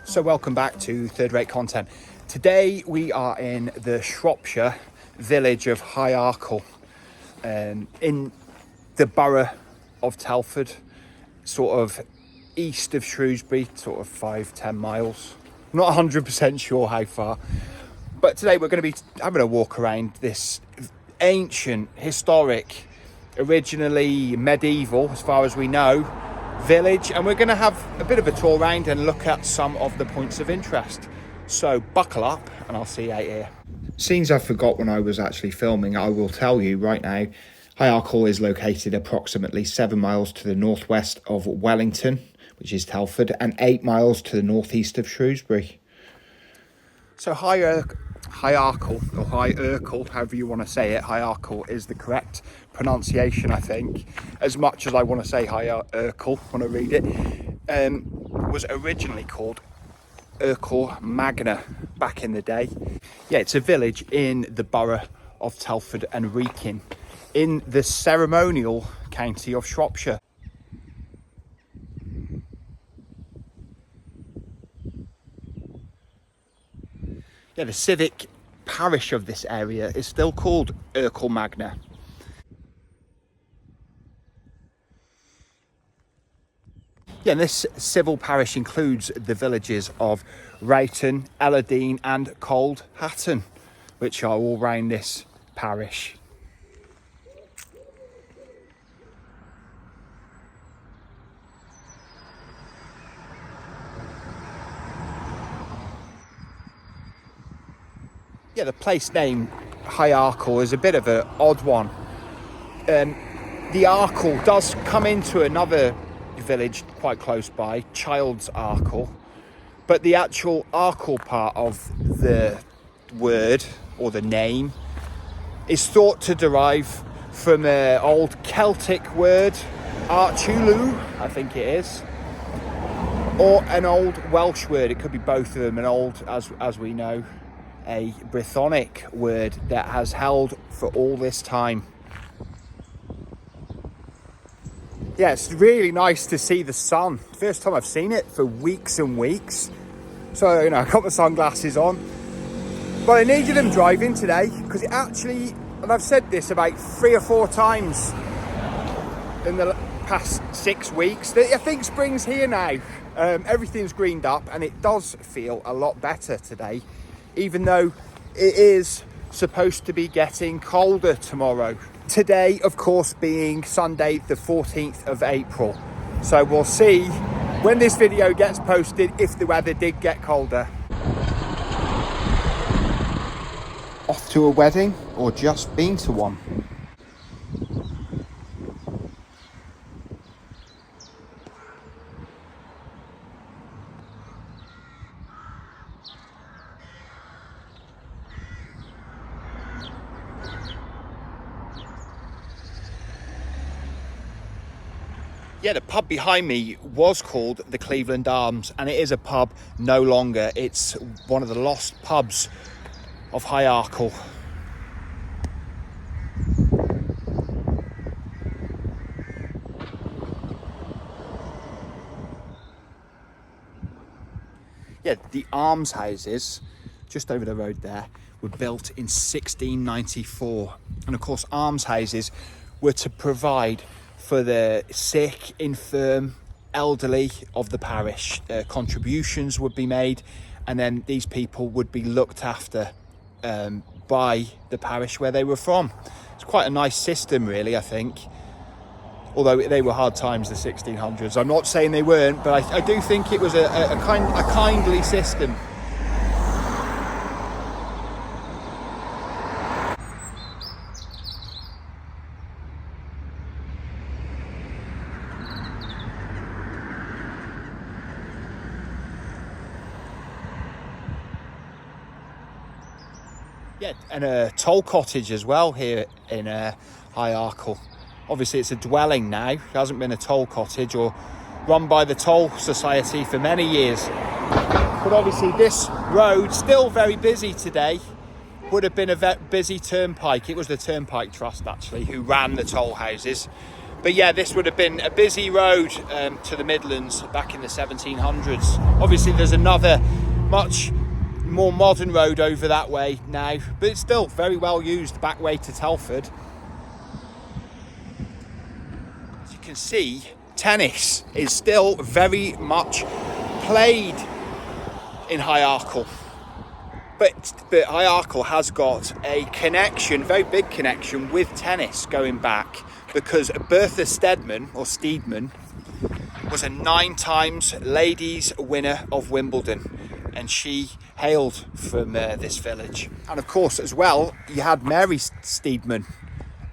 So welcome back to Third Rate Content. Today we are in the Shropshire village of Ercall, in the borough of Telford, sort of east of Shrewsbury, sort of 5-10 miles. I'm not 100% sure how far, but today we're going to be having a walk around this ancient, historic, originally medieval, as far as we know, village, and we're going to have a bit of a tour around and look at some of the points of interest. So buckle up and I'll see you out here. Scenes I forgot when I was actually filming, I will tell you right now. Ercall is located approximately 7 miles to the northwest of Wellington, which is Telford, and 8 miles to the northeast of Shrewsbury. So Ercall, or Ercall, however you want to say it, Ercall is the correct pronunciation, I think. As much as I want to say Ercall when I read it, was originally called Ercall Magna back in the day. Yeah, it's a village in the borough of Telford and Wrekin in the ceremonial county of Shropshire. Yeah, the civic parish of this area is still called Ercall Magna. Yeah, and this civil parish includes the villages of Rowton, Elladine and Cold Hatton, which are all round this parish. Yeah, the place name Ercall is a bit of an odd one. The Ercall does come into another village quite close by, Child's Ercall, but the actual Ercall part of the word or the name is thought to derive from an old Celtic word, Archulu, I think it is, or an old Welsh word. It could be both of them. An old, as we know, a Brythonic word that has held for all this time. Yeah, it's really nice to see the sun. First time I've seen it for weeks and weeks. So, I got my sunglasses on. But I needed them driving today because it actually, and I've said this about 3 or 4 times in the past 6 weeks, that I think spring's here now. Everything's greened up and it does feel a lot better today, even though it is supposed to be getting colder tomorrow. Today, of course, being Sunday, the 14th of April. So we'll see when this video gets posted if the weather did get colder. Off to a wedding or just been to one? Yeah, the pub behind me was called the Cleveland Arms, and it is a pub no longer. It's one of the lost pubs of Ercall. Yeah, the almshouses just over the road there were built in 1694, and of course almshouses were to provide for the sick, infirm, elderly of the parish. Contributions would be made, and then these people would be looked after by the parish where they were from. It's quite a nice system, really, I think. Although they were hard times, the 1600s. I'm not saying they weren't, but I do think it was a kindly system. Yeah, and a toll cottage as well here in Ercall. Obviously it's a dwelling now. It hasn't been a toll cottage or run by the toll society for many years. But obviously this road, still very busy today, would have been a busy turnpike. It was the Turnpike Trust actually who ran the toll houses. But yeah, this would have been a busy road to the Midlands back in the 1700s. Obviously there's another much more modern road over that way now, but it's still very well used back way to Telford. As you can see, tennis is still very much played in High Ercall. But High Ercall has got a connection, very big connection with tennis going back, because Bertha Steedman was a 9 times ladies winner of Wimbledon, and she hailed from this village. And of course as well, you had Mary Steedman,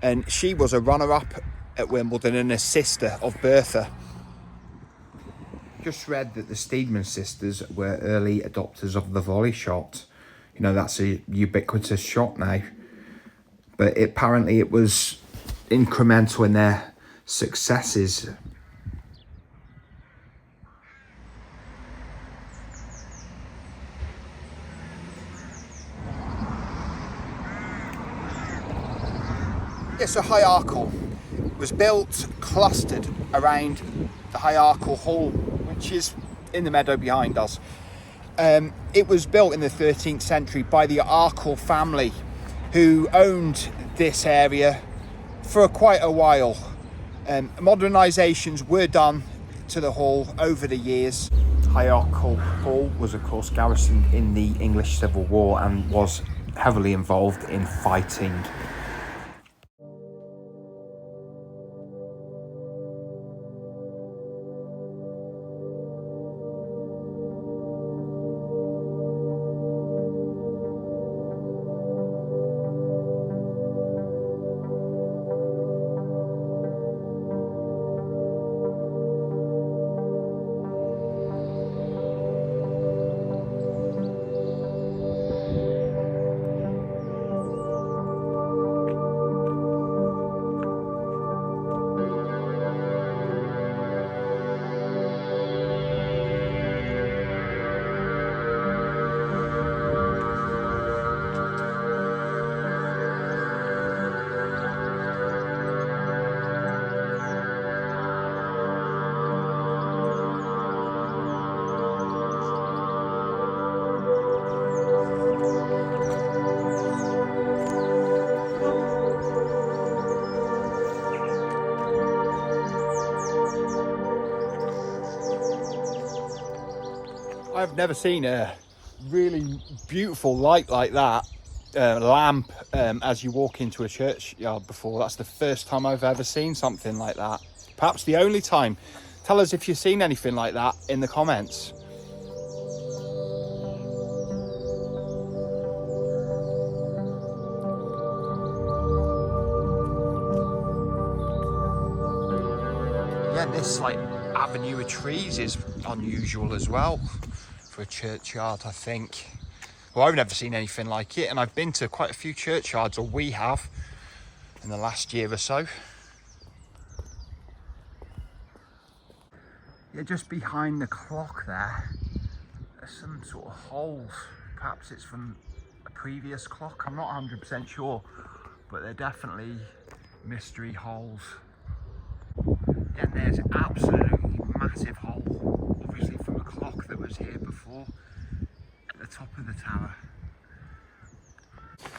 and she was a runner-up at Wimbledon and a sister of Bertha. Just read that the Steedman sisters were early adopters of the volley shot. You know, that's a ubiquitous shot now. But apparently it was incremental in their successes. Yeah, so High Ercall was built clustered around the Ercall Hall, which is in the meadow behind us. It was built in the 13th century by the Ercall family, who owned this area for quite a while. Modernisations were done to the hall over the years. Ercall Hall was of course garrisoned in the English Civil War and was heavily involved in fighting. I've never seen a really beautiful light like that, lamp, as you walk into a churchyard before. That's the first time I've ever seen something like that. Perhaps the only time. Tell us if you've seen anything like that in the comments. Yeah, this like avenue of trees is unusual as well for a churchyard, I think. Well, I've never seen anything like it, and I've been to quite a few churchyards, or we have, in the last year or so. Yeah, just behind the clock there, there's some sort of holes. Perhaps it's from a previous clock, I'm not 100% sure, but they're definitely mystery holes. Yeah, there's an absolutely massive hole, obviously from a clock that was here before, at the top of the tower.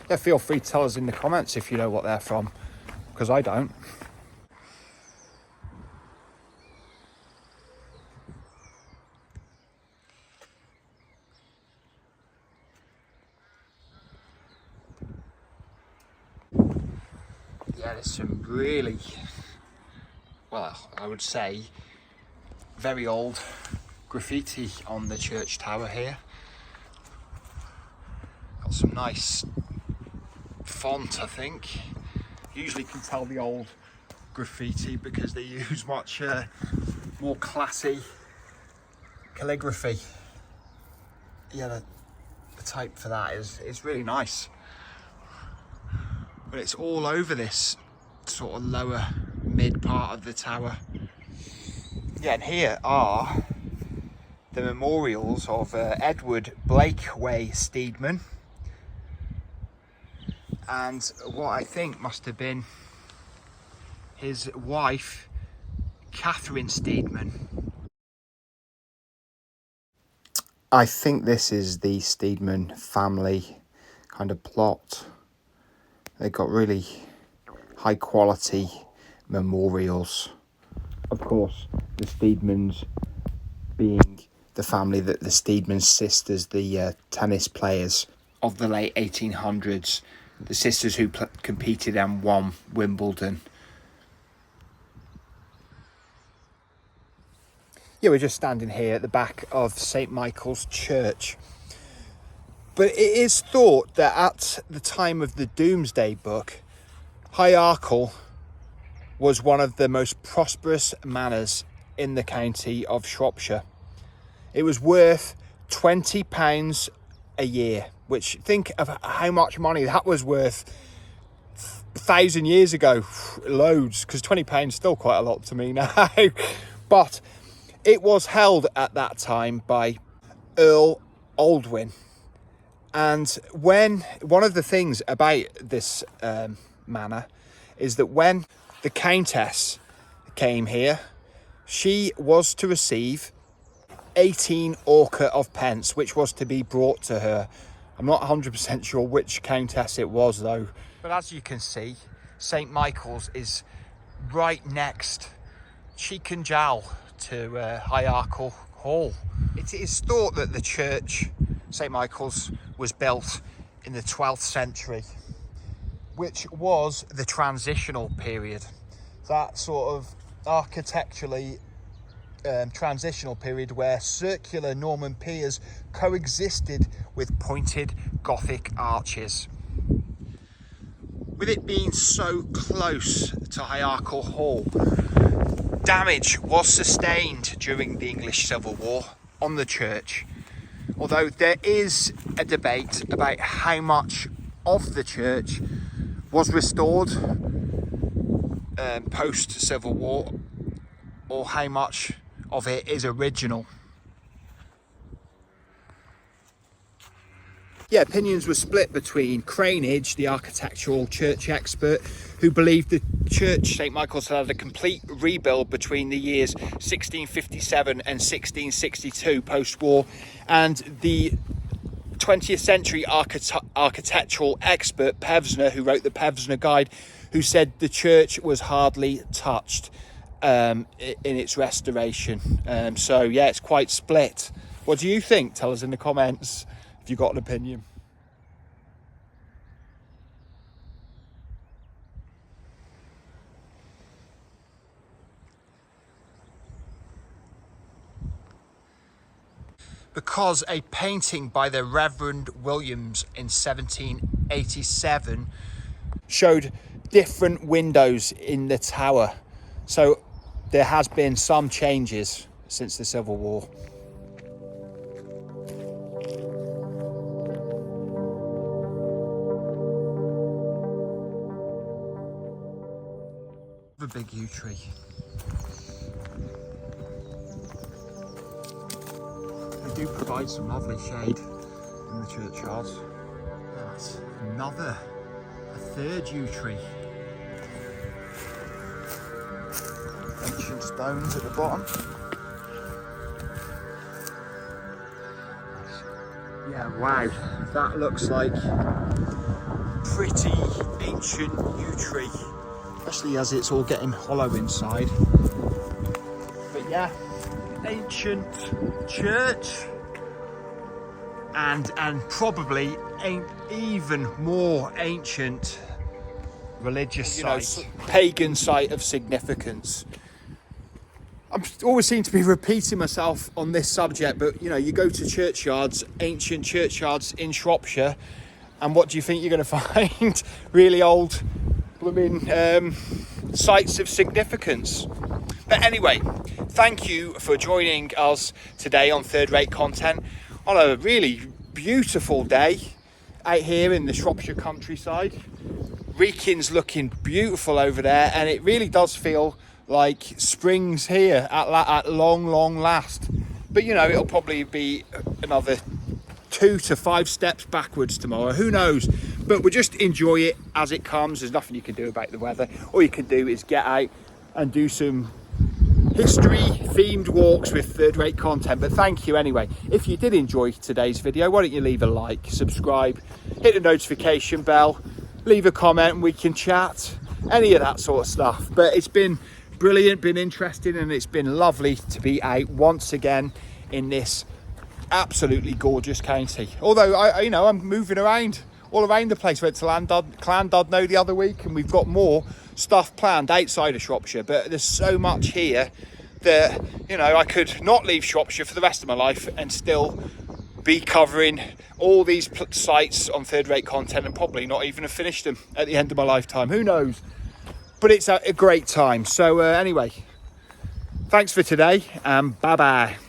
Yeah, feel free to tell us in the comments if you know what they're from, because I don't. Yeah, there's some really, well, I would say, very old graffiti on the church tower here. Got some nice font, I think. Usually can tell the old graffiti because they use much more classy calligraphy. Yeah, the type for that is really nice. But it's all over this sort of lower mid part of the tower. Yeah, and here are the memorials of Edward Blakeway Steedman and what I think must have been his wife, Catherine Steedman. I think this is the Steedman family kind of plot. They've got really high quality memorials. Of course, the Steedmans being the family that the Steedman sisters, the tennis players of the late 1800s, the sisters who competed and won Wimbledon. Yeah, we're just standing here at the back of St Michael's Church. But it is thought that at the time of the Domesday Book, High Ercall was one of the most prosperous manors in the county of Shropshire. It was worth £20 a year, which, think of how much money that was worth 1,000 years ago. Loads, because £20 is still quite a lot to me now. But it was held at that time by Earl Aldwin. And when one of the things about this manor is that when the Countess came here, she was to receive 18 orca of pence, which was to be brought to her. I'm not 100% sure which Countess it was, though. But as you can see, St Michael's is right next, cheek and jowl, to High Ercall Hall. It is thought that the church, St Michael's, was built in the 12th century, which was the transitional period. That sort of architecturally transitional period where circular Norman piers coexisted with pointed Gothic arches. With it being so close to High Ercall Hall, damage was sustained during the English Civil War on the church, although there is a debate about how much of the church was restored post-Civil War or how much of it is original. Yeah, opinions were split between Cranage, the architectural church expert, who believed the church, St Michael's, had a complete rebuild between the years 1657 and 1662 post-war, and the 20th century architectural expert Pevsner, who wrote the Pevsner Guide, who said the church was hardly touched in its restoration. So yeah, it's quite split. What do you think? Tell us in the comments if you've got an opinion. Because a painting by the Reverend Williams in 1787 showed different windows in the tower. So there has been some changes since the Civil War. The big yew tree. They do provide some lovely shade in the churchyards. That's a third yew tree. Ancient stones at the bottom. Yeah, wow, that looks like pretty ancient yew tree, especially as it's all getting hollow inside. But yeah, ancient church and probably even more ancient religious site, pagan site of significance. I always seem to be repeating myself on this subject, but you know, you go to churchyards, ancient churchyards in Shropshire, and what do you think you're going to find? Really old blooming sites of significance. But anyway, thank you for joining us today on Third Rate Content on a really beautiful day out here in the Shropshire countryside. Wrekin's looking beautiful over there, and it really does feel like spring's here at long last. But you know, it'll probably be another 2 to 5 steps backwards tomorrow, who knows. But we'll just enjoy it as it comes. There's nothing you can do about the weather. All you can do is get out and do some history themed walks with third-rate content. But thank you anyway. If you did enjoy today's video, why don't you leave a like, subscribe, hit the notification bell, leave a comment, and we can chat, any of that sort of stuff. But it's been brilliant, been interesting, and it's been lovely to be out once again in this absolutely gorgeous county. Although I'm moving around all around the place. Went to Llandudno the other week, and we've got more stuff planned outside of Shropshire. But there's so much here that I could not leave Shropshire for the rest of my life and still be covering all these sites on third-rate content, and probably not even have finished them at the end of my lifetime. Who knows? But it's a great time. So anyway, thanks for today, and bye bye.